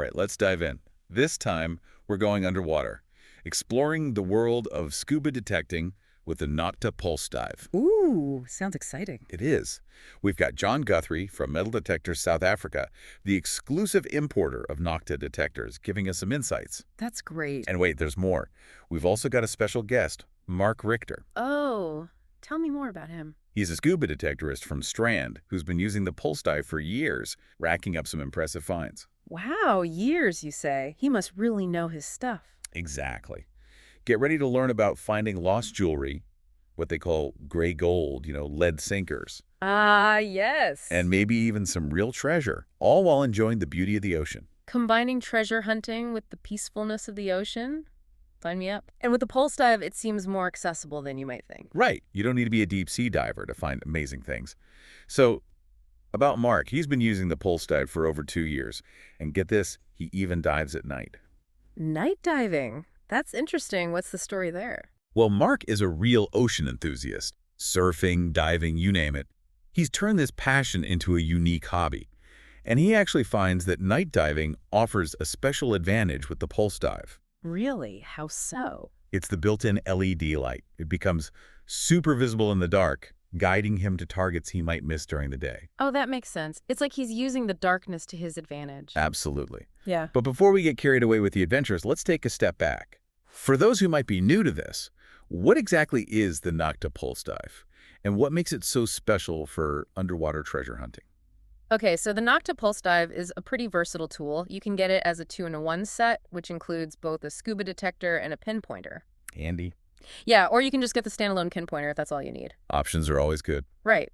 right, let's dive in. This time, we're going underwater, exploring the world of scuba detecting with the Nokta PulseDive. Ooh, sounds exciting. It is. We've got John Guthrie from Metal Detectors South Africa, the exclusive importer of Nokta detectors, giving us some insights. That's great. And wait, there's more. We've also got a special guest, Mark Richtor. Oh, tell me more about him. He's a scuba detectorist from Strand who's been using the PulseDive for years, racking up some impressive finds. Wow, years, you say. He must really know his stuff. Exactly. Get ready to learn about finding lost jewelry, what they call gray gold, lead sinkers, Ah, yes. and maybe even some real treasure, all while enjoying the beauty of the ocean. Combining treasure hunting with the peacefulness of the ocean? Sign me up. And with the pulse dive, it seems more accessible than you might think. Right. You don't need to be a deep sea diver to find amazing things. So, about Mark, he's been using the PulseDive for over 2 years. And get this, he even dives at night. Night diving. That's interesting. What's the story there? Well, Mark is a real ocean enthusiast. Surfing, diving, you name it. He's turned this passion into a unique hobby. And he actually finds that night diving offers a special advantage with the PulseDive. Really? How so? It's the built-in LED light. It becomes super visible in the dark, guiding him to targets he might miss during the day. Oh, that makes sense. It's like he's using the darkness to his advantage. Absolutely. Yeah. But before we get carried away with the adventures, let's take a step back. For those who might be new to this, what exactly is the Nokta PulseDive? And what makes it so special for underwater treasure hunting? Okay, so the Nokta PulseDive is a pretty versatile tool. You can get it as a 2-in-1 set, which includes both a scuba detector and a pinpointer. Handy. Yeah, or you can just get the standalone pinpointer if that's all you need. Options are always good. Right.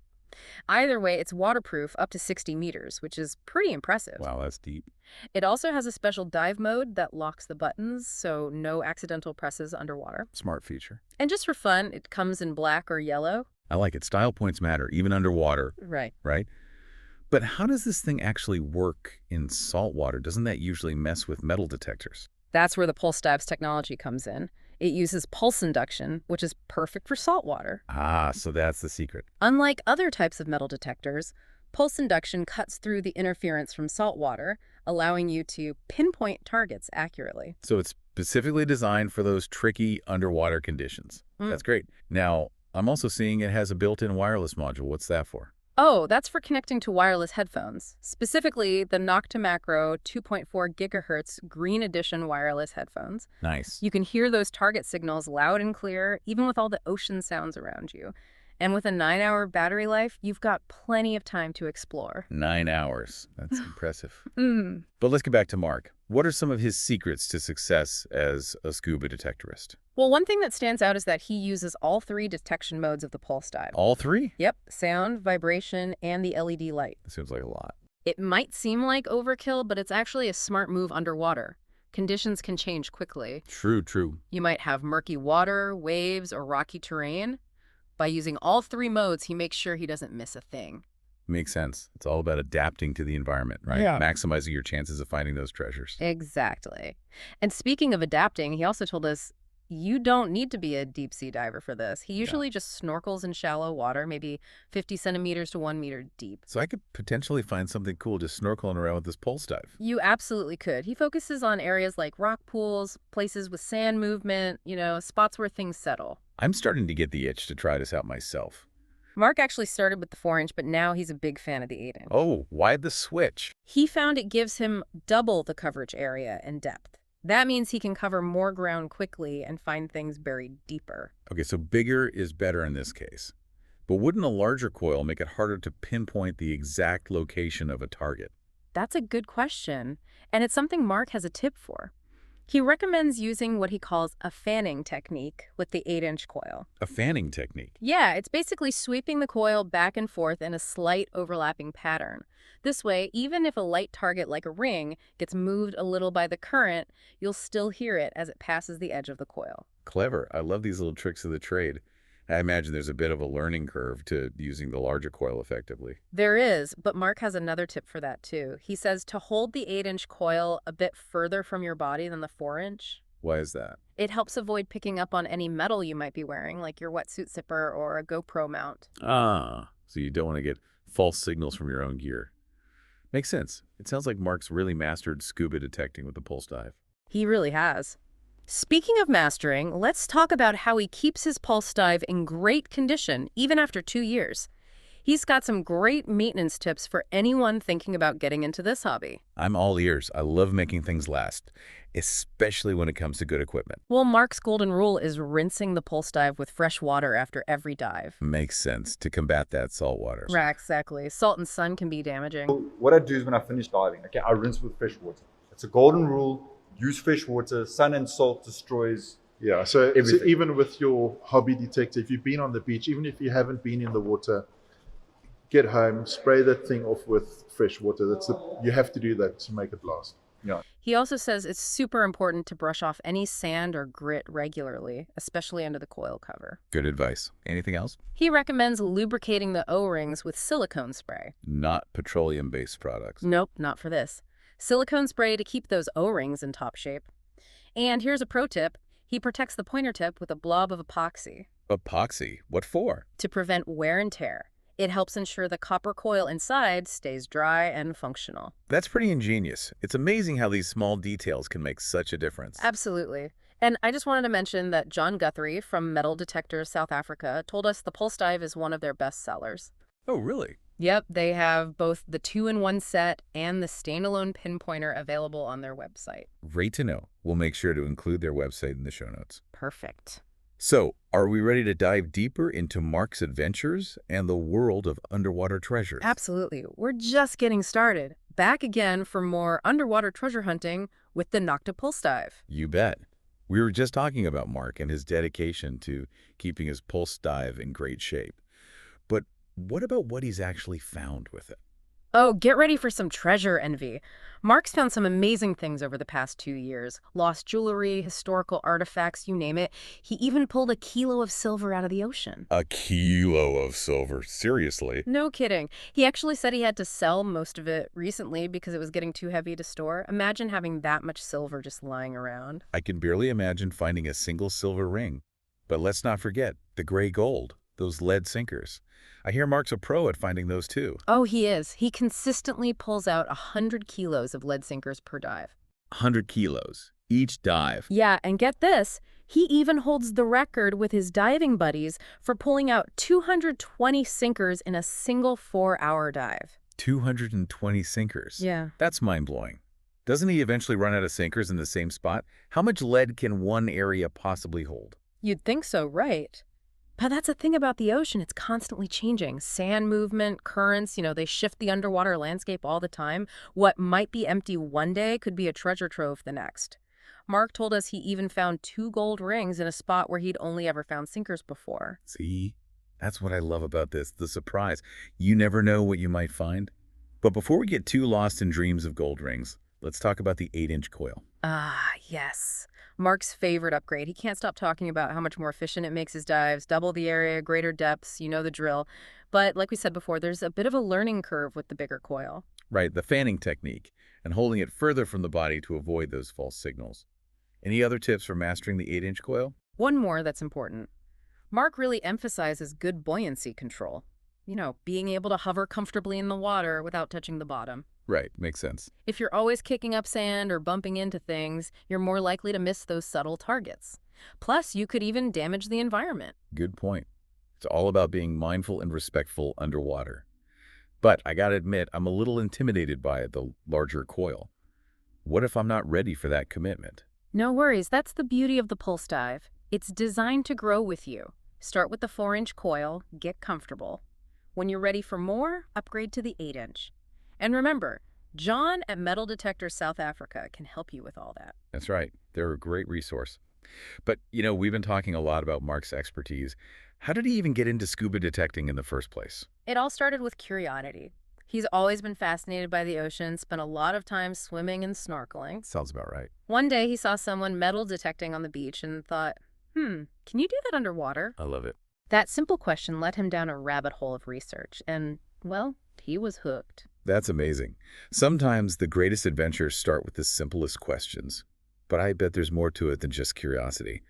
Either way, it's waterproof up to 60 meters, which is pretty impressive. Wow, that's deep. It also has a special dive mode that locks the buttons, so no accidental presses underwater. Smart feature. And just for fun, it comes in black or yellow. I like it. Style points matter, even underwater, Right. right? But how does this thing actually work in salt water? Doesn't that usually mess with metal detectors? That's where the PulseDive's technology comes in. It uses pulse induction, which is perfect for salt water. Ah, so that's the secret. Unlike other types of metal detectors, pulse induction cuts through the interference from salt water, allowing you to pinpoint targets accurately. So it's specifically designed for those tricky underwater conditions. That's great. Now, I'm also seeing it has a built-in wireless module. What's that for? Oh, that's for connecting to wireless headphones, specifically the Nokta Macro 2.4 gigahertz Green Edition wireless headphones. Nice. You can hear those target signals loud and clear, even with all the ocean sounds around you. And with a 9-hour battery life, you've got plenty of time to explore. 9 hours. That's impressive. Mm. But let's get back to Mark. What are some of his secrets to success as a scuba detectorist? Well, one thing that stands out is that he uses all 3 detection modes of the pulse dive. All 3? Yep, sound, vibration, and the LED light. That seems like a lot. It might seem like overkill, but it's actually a smart move underwater. Conditions can change quickly. True. You might have murky water, waves, or rocky terrain. By using all 3 modes, he makes sure he doesn't miss a thing. Makes sense. It's all about adapting to the environment, right? Yeah. Maximizing your chances of finding those treasures. Exactly. And speaking of adapting, he also told us you don't need to be a deep sea diver for this. He usually just snorkels in shallow water, maybe 50 centimeters to 1 meter deep. So I could potentially find something cool just snorkeling around with this pulse dive. You absolutely could. He focuses on areas like rock pools, places with sand movement, spots where things settle. I'm starting to get the itch to try this out myself. Mark actually started with the 4-inch, but now he's a big fan of the 8-inch. Oh, why the switch? He found it gives him double the coverage area and depth. That means he can cover more ground quickly and find things buried deeper. Okay, so bigger is better in this case. But wouldn't a larger coil make it harder to pinpoint the exact location of a target? That's a good question, and it's something Mark has a tip for. He recommends using what he calls a fanning technique with the 8-inch coil. A fanning technique. Yeah, it's basically sweeping the coil back and forth in a slight overlapping pattern. This way, even if a light target like a ring gets moved a little by the current, you'll still hear it as it passes the edge of the coil. Clever. I love these little tricks of the trade. I imagine there's a bit of a learning curve to using the larger coil effectively. There is, but Mark has another tip for that too. He says to hold the 8-inch coil a bit further from your body than the 4-inch. Why is that? It helps avoid picking up on any metal you might be wearing, like your wetsuit zipper or a GoPro mount. Ah, so you don't want to get false signals from your own gear. Makes sense. It sounds like Mark's really mastered scuba detecting with the pulse dive. He really has. Speaking of mastering, let's talk about how he keeps his pulse dive in great condition, even after 2 years. He's got some great maintenance tips for anyone thinking about getting into this hobby. I'm all ears. I love making things last, especially when it comes to good equipment. Well, Mark's golden rule is rinsing the pulse dive with fresh water after every dive. Makes sense to combat that salt water. Right, exactly. Salt and sun can be damaging. What I do is when I finish diving, okay, I rinse with fresh water. It's a golden rule. Use fresh water. Sun and salt destroys. Yeah, so Everything. even with your hobby detector, if you've been on the beach, even if you haven't been in the water, get home, spray that thing off with fresh water. You have to do that to make it last. Yeah. He also says it's super important to brush off any sand or grit regularly, especially under the coil cover. Good advice. Anything else? He recommends lubricating the O-rings with silicone spray. Not petroleum-based products. Nope, not for this. Silicone spray to keep those O-rings in top shape. And here's a pro tip. He protects the pointer tip with a blob of epoxy Epoxy? What for? to prevent wear and tear. It helps ensure the copper coil inside stays dry and functional. That's pretty ingenious. It's amazing how these small details can make such a difference. Absolutely. And I just wanted to mention that John Guthrie from Metal Detector South Africa told us the Pulse Dive is one of their best sellers. Oh, really? Yep, they have both the 2-in-1 set and the standalone pinpointer available on their website. Great to know. We'll make sure to include their website in the show notes. Perfect. So, are we ready to dive deeper into Mark's adventures and the world of underwater treasures? Absolutely. We're just getting started. Back again for more underwater treasure hunting with the Nokta PulseDive. You bet. We were just talking about Mark and his dedication to keeping his pulse dive in great shape. But what about what he's actually found with it? Oh, get ready for some treasure envy. Mark's found some amazing things over the past 2 years. Lost jewelry, historical artifacts, you name it. He even pulled a kilo of silver out of the ocean. A kilo of silver. Seriously? No kidding. He actually said he had to sell most of it recently because it was getting too heavy to store. Imagine having that much silver just lying around. I can barely imagine finding a single silver ring. But let's not forget the gray gold, those lead sinkers. I hear Mark's a pro at finding those too. Oh, he is. He consistently pulls out 100 kilos of lead sinkers per dive. 100 kilos, each dive. Yeah, and get this, he even holds the record with his diving buddies for pulling out 220 sinkers in a single 4-hour dive. 220 sinkers. Yeah. That's mind-blowing. Doesn't he eventually run out of sinkers in the same spot? How much lead can one area possibly hold? You'd think so, right? But that's the thing about the ocean. It's constantly changing. Sand movement, currents, they shift the underwater landscape all the time. What might be empty one day could be a treasure trove the next. Mark told us he even found 2 gold rings in a spot where he'd only ever found sinkers before. See? That's what I love about this, the surprise. You never know what you might find. But before we get too lost in dreams of gold rings, let's talk about the 8-inch coil. Ah, yes. Mark's favorite upgrade. He can't stop talking about how much more efficient it makes his dives, double the area, greater depths, you know the drill. But like we said before, there's a bit of a learning curve with the bigger coil. Right, the fanning technique, and holding it further from the body to avoid those false signals. Any other tips for mastering the 8-inch coil? One more that's important. Mark really emphasizes good buoyancy control. Being able to hover comfortably in the water without touching the bottom. Right, makes sense. If you're always kicking up sand or bumping into things, you're more likely to miss those subtle targets. Plus, you could even damage the environment. Good point. It's all about being mindful and respectful underwater. But I gotta admit, I'm a little intimidated by the larger coil. What if I'm not ready for that commitment? No worries, that's the beauty of the Pulse Dive. It's designed to grow with you. Start with the 4-inch coil, get comfortable. When you're ready for more, upgrade to the 8-inch. And remember, John at Metal Detector South Africa can help you with all that. That's right. They're a great resource. But, we've been talking a lot about Mark's expertise. How did he even get into scuba detecting in the first place? It all started with curiosity. He's always been fascinated by the ocean, spent a lot of time swimming and snorkeling. Sounds about right. One day he saw someone metal detecting on the beach and thought, can you do that underwater? I love it. That simple question led him down a rabbit hole of research, and, well, he was hooked. That's amazing. Sometimes the greatest adventures start with the simplest questions. But I bet there's more to it than just curiosity.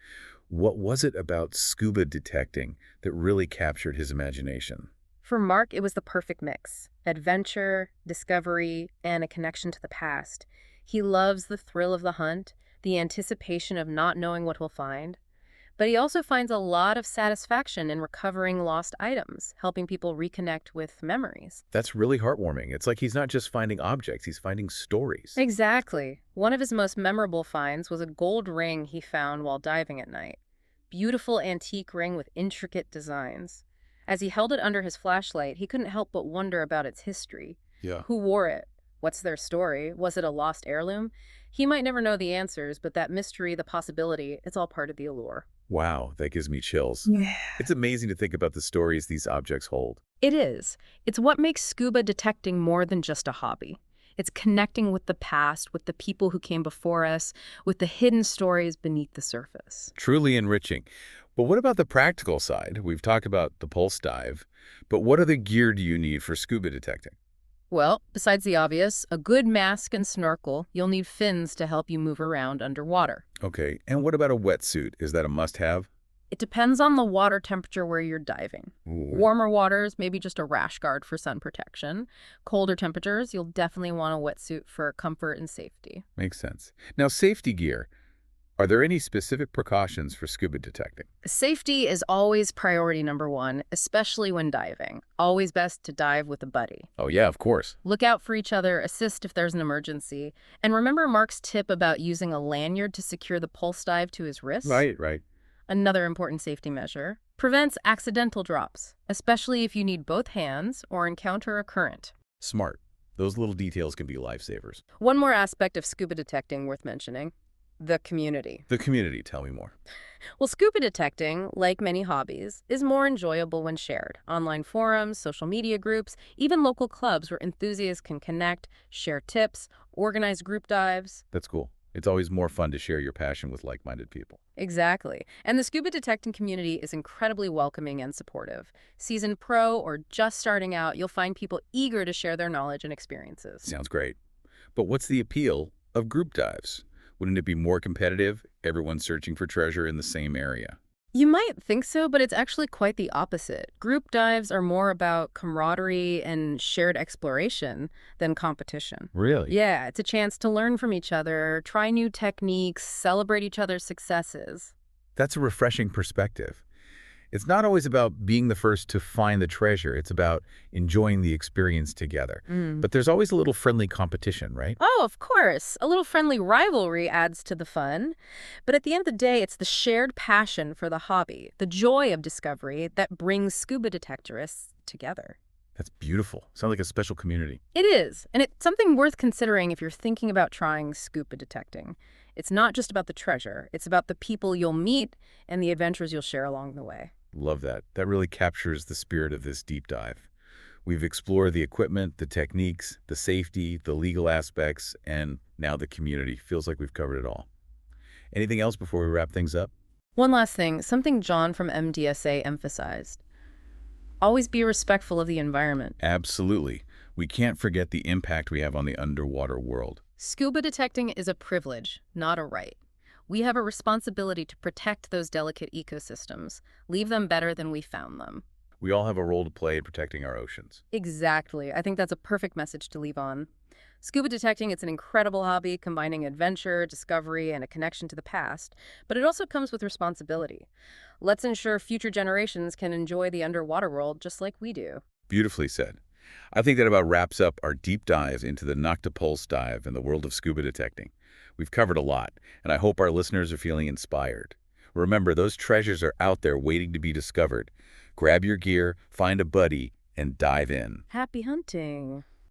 What was it about scuba detecting that really captured his imagination? For Mark, it was the perfect mix: adventure, discovery, and a connection to the past. He loves the thrill of the hunt, the anticipation of not knowing what he'll find. But he also finds a lot of satisfaction in recovering lost items, helping people reconnect with memories. That's really heartwarming. It's like he's not just finding objects, he's finding stories. Exactly. One of his most memorable finds was a gold ring he found while diving at night. Beautiful antique ring with intricate designs. As he held it under his flashlight, he couldn't help but wonder about its history. Yeah. Who wore it? What's their story? Was it a lost heirloom? He might never know the answers, but that mystery, the possibility, it's all part of the allure. Wow, that gives me chills. Yeah. It's amazing to think about the stories these objects hold. It is. It's what makes scuba detecting more than just a hobby. It's connecting with the past, with the people who came before us, with the hidden stories beneath the surface. Truly enriching. But what about the practical side? We've talked about the pulse dive, but what other gear do you need for scuba detecting? Well, besides the obvious, a good mask and snorkel, you'll need fins to help you move around underwater. Okay, and what about a wetsuit? Is that a must-have? It depends on the water temperature where you're diving. Ooh. Warmer waters, maybe just a rash guard for sun protection. Colder temperatures, you'll definitely want a wetsuit for comfort and safety. Makes sense. Now, safety gear. Are there any specific precautions for scuba detecting? Safety is always priority number one, especially when diving. Always best to dive with a buddy. Oh yeah, of course. Look out for each other, assist if there's an emergency. And remember Mark's tip about using a lanyard to secure the pulse dive to his wrist? Right. Another important safety measure. Prevents accidental drops, especially if you need both hands or encounter a current. Smart. Those little details can be lifesavers. One more aspect of scuba detecting worth mentioning: the community. The community, tell me more. Well, scuba detecting, like many hobbies, is more enjoyable when shared. Online forums, social media groups, even local clubs where enthusiasts can connect, share tips, organize group dives. That's cool. It's always more fun to share your passion with like-minded people. Exactly. And the scuba detecting community is incredibly welcoming and supportive. Seasoned pro or just starting out, you'll find people eager to share their knowledge and experiences. Sounds great. But what's the appeal of group dives? Wouldn't it be more competitive, everyone searching for treasure in the same area? You might think so, but it's actually quite the opposite. Group dives are more about camaraderie and shared exploration than competition. Really? Yeah, it's a chance to learn from each other, try new techniques, celebrate each other's successes. That's a refreshing perspective. It's not always about being the first to find the treasure. It's about enjoying the experience together. But there's always a little friendly competition, right? Oh, of course. A little friendly rivalry adds to the fun. But at the end of the day, it's the shared passion for the hobby, the joy of discovery that brings scuba detectorists together. That's beautiful. Sounds like a special community. It is, and it's something worth considering if you're thinking about trying scuba detecting. It's not just about the treasure. It's about the people you'll meet and the adventures you'll share along the way. Love that. That really captures the spirit of this deep dive. We've explored the equipment, the techniques, the safety, the legal aspects, and now the community. Feels like we've covered it all. Anything else before we wrap things up? One last thing, something John from MDSA emphasized. Always be respectful of the environment. Absolutely. We can't forget the impact we have on the underwater world. Scuba detecting is a privilege, not a right. We have a responsibility to protect those delicate ecosystems, leave them better than we found them. We all have a role to play in protecting our oceans. Exactly. I think that's a perfect message to leave on. Scuba detecting, it's an incredible hobby combining adventure, discovery, and a connection to the past, but it also comes with responsibility. Let's ensure future generations can enjoy the underwater world just like we do. Beautifully said. I think that about wraps up our deep dive into the Nokta PulseDive and the world of scuba detecting. We've covered a lot, and I hope our listeners are feeling inspired. Remember, those treasures are out there waiting to be discovered. Grab your gear, find a buddy, and dive in. Happy hunting!